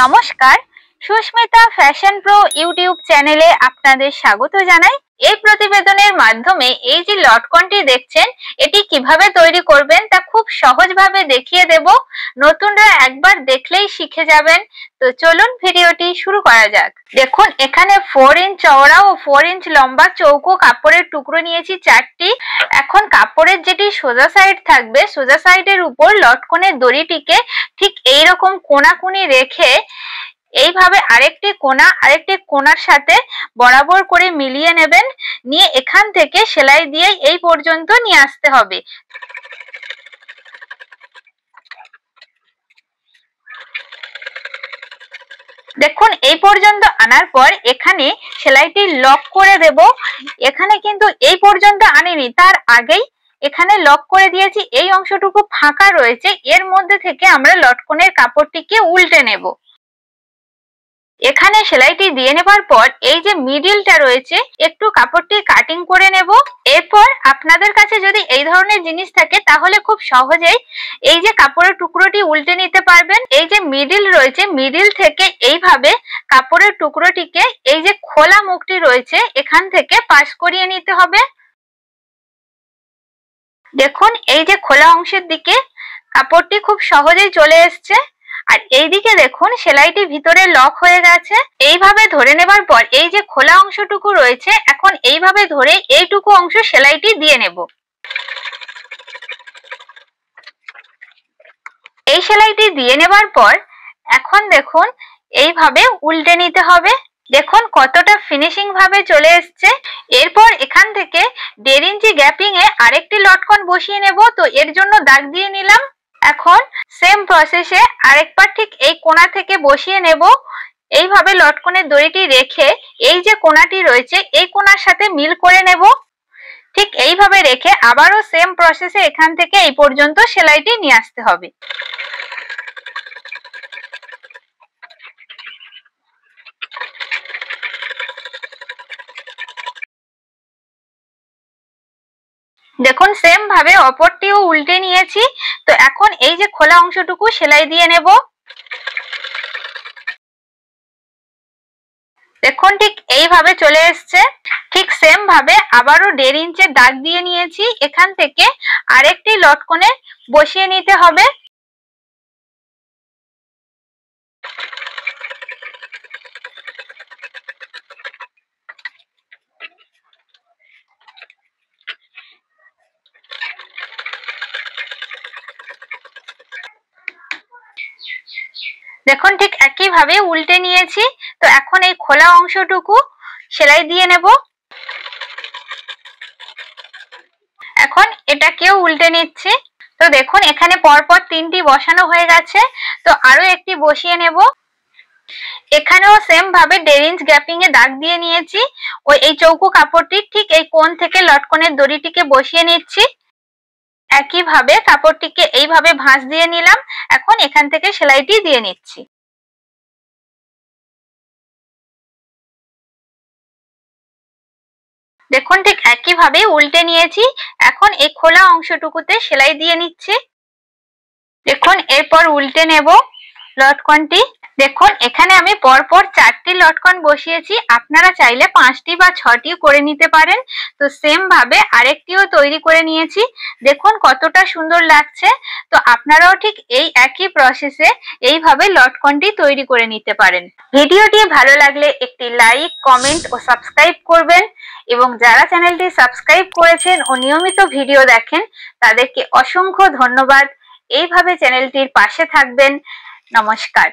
নমস্কার, Susmita fashion pro YouTube চ্যানেলে আপনাদের স্বাগত জানাই। এই প্রতিবেদনের মাধ্যমে এই যে লটকনটি দেখছেন, এটি কিভাবে তৈরি করবেন তা খুব সহজভাবে দেখিয়ে দেব। নতুনরা একবার দেখলেই শিখে যাবেন। তো চলুন ভিডিওটি শুরু করা যাক। দেখুন, এখানে 4 ইঞ্চ চওড়া ও 4 ইঞ্চ লম্বা চৌকো কাপড়ের টুকরো নিয়েছি 4টি। এখন কাপড়ের যেটি সোজা সাইড থাকবে, সোজা সাইডের উপর লটকনের দড়িটিকে ঠিক এইরকম কোণাকুনি রেখে এইভাবে আরেকটি কোণার সাথে বরাবর করে মিলিয়ে নেবেন। নিয়ে এখান থেকে সেলাই দিয়ে এই পর্যন্ত নিয়ে আসতে হবে। দেখুন, এই পর্যন্ত আনার পর এখানে সেলাইটি লক করে দেব। এখানে কিন্তু এই পর্যন্ত আনিনি, তার আগেই এখানে লক করে দিয়েছি। এই অংশটুকু ফাঁকা রয়েছে, এর মধ্যে থেকে আমরা লটকনের কাপড়টিকে উল্টে নেব। এখানে সেলাইটি দিয়ে নেবার পর এই যে মিডিলটা রয়েছে, একটু কাপড়টি কাটিং করে নেব। এরপর আপনাদের কাছে যদি এই ধরনের জিনিস থাকে তাহলে খুব সহজেই এই যে কাপড়ের টুকরোটি উল্টে নিতে পারবেন। এই যে মিডিল রয়েছে, মিডিল থেকে এইভাবে কাপড়ের টুকরোটিকে এই যে খোলা মুখটি রয়েছে এখান থেকে পাশ করিয়ে নিতে হবে। দেখুন, এই যে খোলা অংশের দিকে কাপড়টি খুব সহজেই চলে এসছে। আর এইদিকে দেখুন, সেলাইটি ভিতরে লক হয়ে গেছে। এইভাবে ধরে নেবার পর এই যে খোলা অংশটুকু রয়েছে, এখন এইভাবে ধরে এইটুকু অংশ সেলাইটি দিয়ে নেব। এই সেলাইটি দিয়ে নেবার পর এখন দেখুন এইভাবে উল্টে নিতে হবে। দেখুন কতটা ফিনিশিং ভাবে চলে এসছে। এরপর এখান থেকে 1.5 ইঞ্চি গ্যাপিং এ আরেকটি লটকন বসিয়ে নেব। তো এর জন্য দাগ দিয়ে নিলাম। এখন সেম প্রসেসে আরেকবার ঠিক এই কোণা থেকে বসিয়ে নেব। এইভাবে লটকনের দড়িটি রেখে এই যে কোণাটি রয়েছে এই কোণার সাথে মিল করে নেব। ঠিক এইভাবে রেখে আবারও সেম প্রসেসে এখান থেকে এই পর্যন্ত সেলাইটি নিয়ে আসতে হবে। দেখুন, সেম ভাবে অপরটিও উল্টে নিয়েছি। তো এখন এই যে খোলা অংশটুকু সেলাই দিয়ে নেব। দেখুন ঠিক এইভাবে চলে এসছে। ঠিক সেম ভাবে আবারও 1.5 ইঞ্চের দাগ দিয়ে নিয়েছি। এখান থেকে আরেকটি লটকনে বসিয়ে নিতে হবে। দেখুন ঠিক একইভাবে উল্টে নিয়েছি। তো এখন এই খোলা অংশটুকু সেলাই দিয়ে নেব। এখন এটাকেও উল্টে নিচ্ছি। তো দেখুন এখানে পরপর 3টি বসানো হয়ে গেছে। তো আরো একটি বসিয়ে নেব। এখানেও সেম ভাবে 1.5 ইঞ্চ গ্যাপিং এ দাগ দিয়ে নিয়েছি। ওই এই চৌকো কাপড়টি ঠিক এই কোণ থেকে লটকনের দড়িটিকে বসিয়ে নিচ্ছি। একইভাবে কাপড়টিকে এইভাবে ভাঁজ দিয়ে নিলাম। এখন এখান থেকে সেলাইটি দিয়ে নিচ্ছি। দেখুন ঠিক একইভাবে উল্টে নিয়েছি। এখন এই খোলা অংশটুকুতে সেলাই দিয়ে নিচ্ছি। দেখুন এরপর উল্টে নেব লটকনটি। দেখুন এখানে আমি পরপর 4টি লটকন বসিয়েছি। আপনারা চাইলে 5টি বা 6টি করে নিতে পারেন। তো সেম ভাবে আরেকটিও তৈরি করে নিয়েছি। দেখুন কতটা সুন্দর লাগছে। তো আপনারাও ঠিক এই একই প্রসেসে এইভাবে লটকনটি তৈরি করে নিতে পারেন। ভিডিওটি ভালো লাগলে একটি লাইক, কমেন্ট ও সাবস্ক্রাইব করবেন। এবং যারা চ্যানেলটি সাবস্ক্রাইব করেছেন ও নিয়মিত ভিডিও দেখেন তাদেরকে অসংখ্য ধন্যবাদ। এইভাবে চ্যানেলটির পাশে থাকবেন। নমস্কার।